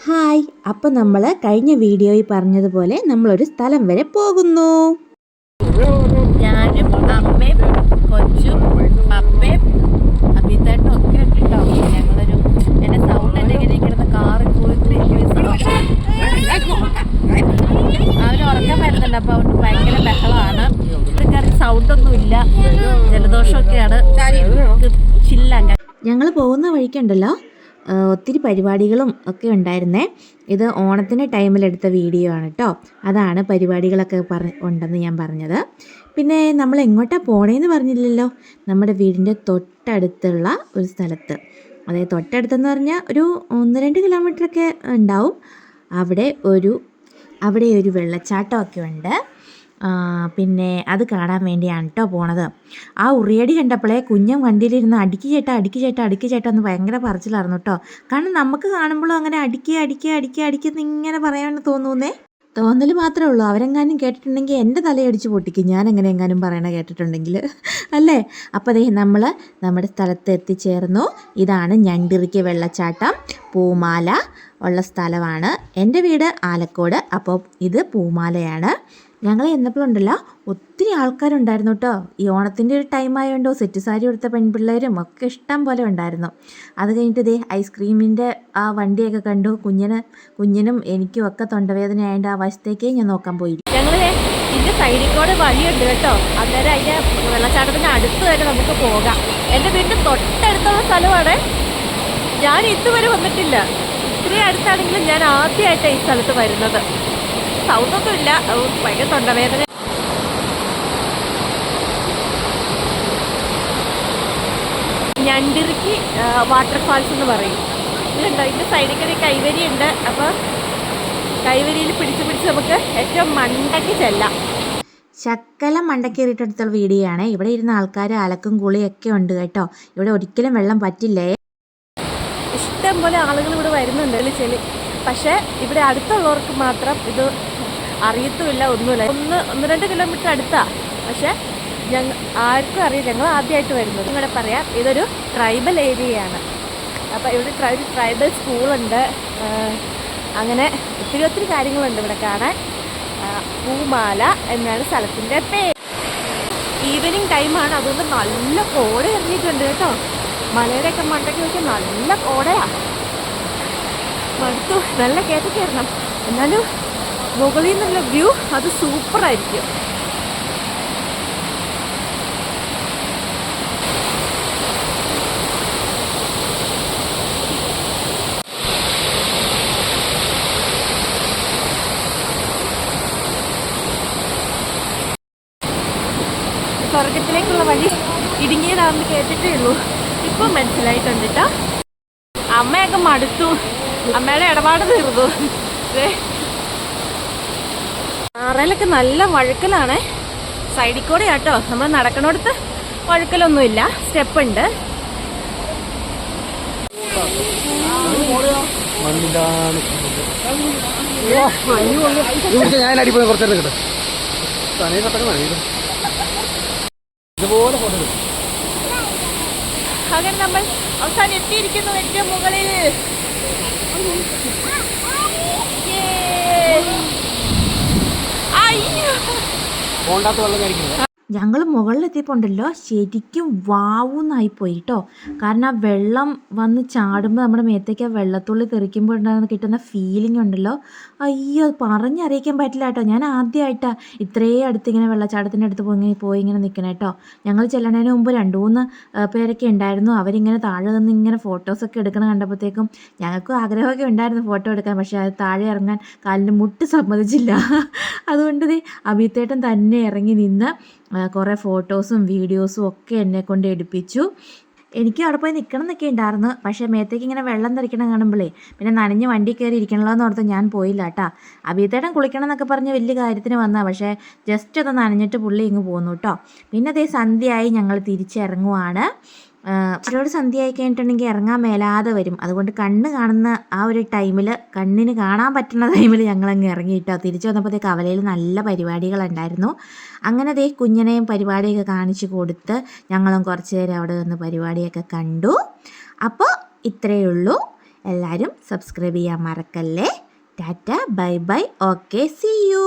Hi, അപ്പോൾ നമ്മൾ കഴിഞ്ഞ വീഡിയോയിൽ പറഞ്ഞതുപോലെ നമ്മളൊരു സ്ഥലം വരെ പോകുന്നു. ഞാനും അമ്മയും കൊച്ചും പപ്പയും അഭിത്തേട്ടനും ഒക്കെ ഉണ്ട് കേട്ടോ. ഞങ്ങളൊരു എൻ്റെ സൗണ്ട് എൻ്റെ ഇങ്ങനെ കിടന്ന് കാറിൽ പോയിട്ട് അവന് ഉറക്കം വരുന്നുണ്ട്. അപ്പോൾ അവർക്ക് ഭയങ്കര ബഹളമാണ്. ഇതൊക്കെ സൗണ്ടൊന്നും ഇല്ല, ജലദോഷമൊക്കെയാണ്. ചില്ലാക്കാൻ ഞങ്ങൾ പോകുന്ന വഴിക്കുണ്ടല്ലോ ഒത്തിരി പരിപാടികളും ഒക്കെ ഉണ്ടായിരുന്നേ. ഇത് ഓണത്തിൻ്റെ ടൈമിലെടുത്ത വീഡിയോ ആണ് കേട്ടോ. അതാണ് പരിപാടികളൊക്കെ ഉണ്ടെന്ന് ഞാൻ പറഞ്ഞത്. പിന്നെ നമ്മൾ എങ്ങോട്ടാണ് പോണേന്ന് പറഞ്ഞില്ലല്ലോ. നമ്മുടെ വീടിൻ്റെ തൊട്ടടുത്തുള്ള ഒരു സ്ഥലത്ത്, അതായത് തൊട്ടടുത്തെന്ന് പറഞ്ഞാൽ ഒരു 1-2 കിലോമീറ്ററൊക്കെ ഉണ്ടാവും. അവിടെ ഒരു വെള്ളച്ചാട്ടമൊക്കെ ഉണ്ട്. പിന്നെ അത് കാണാൻ വേണ്ടിയാണ് കേട്ടോ പോണത്. ആ ഉറിയടി കണ്ടപ്പോഴേ കുഞ്ഞൻ വണ്ടിയിലിരുന്ന് അടുക്കി ചേട്ടാ എന്ന് ഭയങ്കര പറച്ചിലായിരുന്നു കേട്ടോ. കാരണം നമുക്ക് കാണുമ്പോഴും അങ്ങനെ അടിക്കുക ഇങ്ങനെ പറയാൻ തോന്നൽ മാത്രമേ ഉള്ളൂ. അവരെങ്ങാനും കേട്ടിട്ടുണ്ടെങ്കിൽ എൻ്റെ തലയടിച്ച് പൊട്ടിക്കും, ഞാൻ എങ്ങനെ എങ്ങാനും പറയണ കേട്ടിട്ടുണ്ടെങ്കിൽ അല്ലേ. അപ്പോൾ നമ്മൾ നമ്മുടെ സ്ഥലത്ത് എത്തിച്ചേർന്നു. ഇതാണ് ഞണ്ടിറിക്ക് വെള്ളച്ചാട്ടം, പൂമാല ഉള്ള സ്ഥലമാണ്. എൻ്റെ വീട് ആലക്കോട്, അപ്പോൾ ഇത് പൂമാലയാണ്. ഞങ്ങൾ ചെന്നപ്പോഴുണ്ടല്ലോ ഒത്തിരി ആൾക്കാരുണ്ടായിരുന്നു കേട്ടോ. ഈ ഓണത്തിൻ്റെ ഒരു ടൈം ആയതുകൊണ്ടോ സെറ്റ് സാരി എടുത്ത പെൺപിള്ളേരും ഒക്കെ ഇഷ്ടം പോലെ ഉണ്ടായിരുന്നു. അത് കഴിഞ്ഞിട്ട് ഇതേ ഐസ്ക്രീമിൻ്റെ ആ വണ്ടിയൊക്കെ കണ്ടു. കുഞ്ഞിനും എനിക്കും ഒക്കെ തൊണ്ടവേദന ആയതുകൊണ്ട് ആ വശത്തേക്കേ ഞാൻ നോക്കാൻ പോയി. ഞങ്ങൾ ഇതിൻ്റെ സൈഡിൽ കൂടെ വഴിയുണ്ട് കേട്ടോ. അന്നേരം അതിൻ്റെ വെള്ളച്ചാട്ടത്തിൻ്റെ അടുത്ത് വരെ നമുക്ക് പോകാം. എൻ്റെ വീട്ടിൽ തൊട്ടടുത്തുള്ള സ്ഥലമാണ്. ഞാൻ ഇതുവരെ വന്നിട്ടില്ല. ഇത്രയും അടുത്താണെങ്കിലും ഞാൻ ആദ്യമായിട്ടാണ് ഈ സ്ഥലത്ത് വരുന്നത്. സൗണ്ടൊന്നും ഇല്ല, ഭയങ്കര തൊണ്ടവേദന. ഞണ്ടിറിക്ക് വാട്ടർഫാൾസ് എന്ന് പറയും. ഇതുണ്ടോ, ഇതിൻ്റെ സൈഡിൽ കൂടി കൈവരി ഉണ്ട്. അപ്പോൾ കൈവരിയിൽ പിടിച്ച് നമുക്ക് ഏറ്റവും മണ്ടയ്ക്ക് ചെല്ലാം. ശക്കലം മണ്ടക്കേറിയിട്ടടുത്തുള്ള വീഡിയോ ആണ്. ഇവിടെ ഇരുന്ന ആൾക്കാർ അലക്കും കുളിയൊക്കെ ഉണ്ട് കേട്ടോ. ഇവിടെ ഒരിക്കലും വെള്ളം പറ്റില്ലേ. ഇഷ്ടം പോലെ ആളുകൾ ഇവിടെ വരുന്നുണ്ട് ചെളി. പക്ഷേ ഇവിടെ അടുത്തുള്ളവർക്ക് മാത്രം ഇത് അറിയത്തുമില്ല, ഒന്നുമില്ല. 1-2 കിലോമീറ്റർ അടുത്താണ്. പക്ഷേ ആർക്കും അറിയില്ല. ഞങ്ങൾ ആദ്യമായിട്ട് വരുന്നത്. ഇവിടെ പറയാം, ഇതൊരു ട്രൈബൽ ഏരിയയാണ്. അപ്പോൾ ഇവിടെ ഒരു ട്രൈബൽ സ്കൂളുണ്ട്. അങ്ങനെ ഒത്തിരി കാര്യങ്ങളുണ്ട് ഇവിടെ കാണാൻ. പൂമാല എന്നാണ് സ്ഥലത്തിൻ്റെ പേര്. ഈവനിങ് ടൈമാണ്, അതുകൊണ്ട് നല്ല കോട ഇറങ്ങിയിട്ടുണ്ട് കേട്ടോ. മലയുടെയൊക്കെ മണ്ടയ്ക്ക് നോക്കി നല്ല കോടയാണ്. മടുത്തു, നല്ല കയറ്റി കയറണം. എന്നാലും മുകളിൽ നിന്നുള്ള വ്യൂ അത് സൂപ്പറായിരിക്കും. സ്വർഗത്തിലേക്കുള്ള വഴി ഇടുങ്ങിയതാണെന്ന് കേട്ടിട്ടേ ഉള്ളൂ. ഇപ്പം മനസ്സിലായിട്ടുണ്ട് കേട്ടോ. അമ്മയൊക്കെ മടുത്തു, അമ്മയുടെ ഇടപാട് തീർന്നു. ആറയിലൊക്കെ നല്ല വഴുക്കലാണ്. സൈഡിൽ കൂടെ കേട്ടോ. നമ്മൾ നടക്കണോടത്ത് വഴുക്കലൊന്നുമില്ല, സ്റ്റെപ്പ് ഉണ്ട്. അങ്ങനെ നമ്മൾ അവസാനം എത്തിയിരിക്കുന്നു ഏറ്റവും മുകളിൽ. ഞങ്ങൾ മുകളിലെത്തിയപ്പോണ്ടല്ലോ ശരിക്കും വാവൂന്നായിപ്പോയി കേട്ടോ. കാരണം ആ വെള്ളം വന്ന് ചാടുമ്പോൾ നമ്മുടെ മേത്തേക്ക് ആ വെള്ളത്തുള്ളി തെറിക്കുമ്പോൾ ഉണ്ടാകുന്ന കിട്ടുന്ന ഫീലിംഗ് ഉണ്ടല്ലോ, അയ്യോ പറഞ്ഞറിയിക്കാൻ പറ്റില്ല കേട്ടോ. ഞാൻ ആദ്യമായിട്ടാണ് ഇത്രയും അടുത്ത് ഇങ്ങനെ വെള്ളച്ചാട്ടത്തിൻ്റെ അടുത്ത് പോയി ഇങ്ങനെ നിൽക്കണം കേട്ടോ. ഞങ്ങൾ ചെല്ലണതിന് മുമ്പ് 2-3 പേരൊക്കെ ഉണ്ടായിരുന്നു. അവരിങ്ങനെ താഴെ നിന്ന് ഇങ്ങനെ ഫോട്ടോസൊക്കെ എടുക്കണം കണ്ടപ്പോഴത്തേക്കും ഞങ്ങൾക്കും ആഗ്രഹമൊക്കെ ഉണ്ടായിരുന്നു ഫോട്ടോ എടുക്കാൻ. പക്ഷേ അത് താഴെ ഇറങ്ങാൻ കാലിൻ്റെ മുട്ട് സമ്മതിച്ചില്ല. അതുകൊണ്ട് അഭിത്തേട്ടൻ തന്നെ ഇറങ്ങി നിന്ന് കുറേ ഫോട്ടോസും വീഡിയോസും ഒക്കെ എന്നെ കൊണ്ട് എടുപ്പിച്ചു. എനിക്ക് അവിടെ പോയി നിൽക്കണം എന്നൊക്കെ ഉണ്ടായിരുന്നു. പക്ഷേ മേത്തേക്ക് ഇങ്ങനെ വെള്ളം തെറിക്കണം കാണുമ്പോഴേ പിന്നെ നനഞ്ഞ് വണ്ടി കയറി ഇരിക്കണല്ലോ എന്ന് ഓർത്ത് ഞാൻ പോയില്ല കേട്ടോ. അഭിത്തേട്ടൻ കുളിക്കണം എന്നൊക്കെ പറഞ്ഞ് വലിയ കാര്യത്തിന് വന്നാൽ, പക്ഷേ ജസ്റ്റ് ഒന്ന് നനഞ്ഞിട്ട് പുള്ളി ഇങ്ങ് പോന്നു കേട്ടോ. പിന്നെ അതേ സന്ധ്യയായി, ഞങ്ങൾ തിരിച്ചിറങ്ങുവാണ്. ഒരുപാട് സന്ധ്യയായി കഴിഞ്ഞിട്ടുണ്ടെങ്കിൽ ഇറങ്ങാൻ മേലാതെ വരും. അതുകൊണ്ട് കണ്ണ് കാണുന്ന ആ ഒരു ടൈമിൽ, കണ്ണിന് കാണാൻ പറ്റുന്ന ടൈമിൽ ഞങ്ങളങ്ങ് ഇറങ്ങിയിട്ടോ. തിരിച്ചു വന്നപ്പോഴത്തേക്ക് കവലയിൽ നല്ല പരിപാടികളുണ്ടായിരുന്നു. അങ്ങനെ ദേ കുഞ്ഞിനെയും പരിപാടിയൊക്കെ കാണിച്ചു കൊടുത്ത് ഞങ്ങളും കുറച്ച് നേരം അവിടെ നിന്ന് പരിപാടിയൊക്കെ കണ്ടു. അപ്പോൾ ഇത്രയേ ഉള്ളൂ. എല്ലാവരും സബ്സ്ക്രൈബ് ചെയ്യാൻ മറക്കല്ലേ. Tata, bye bye, okay, see U.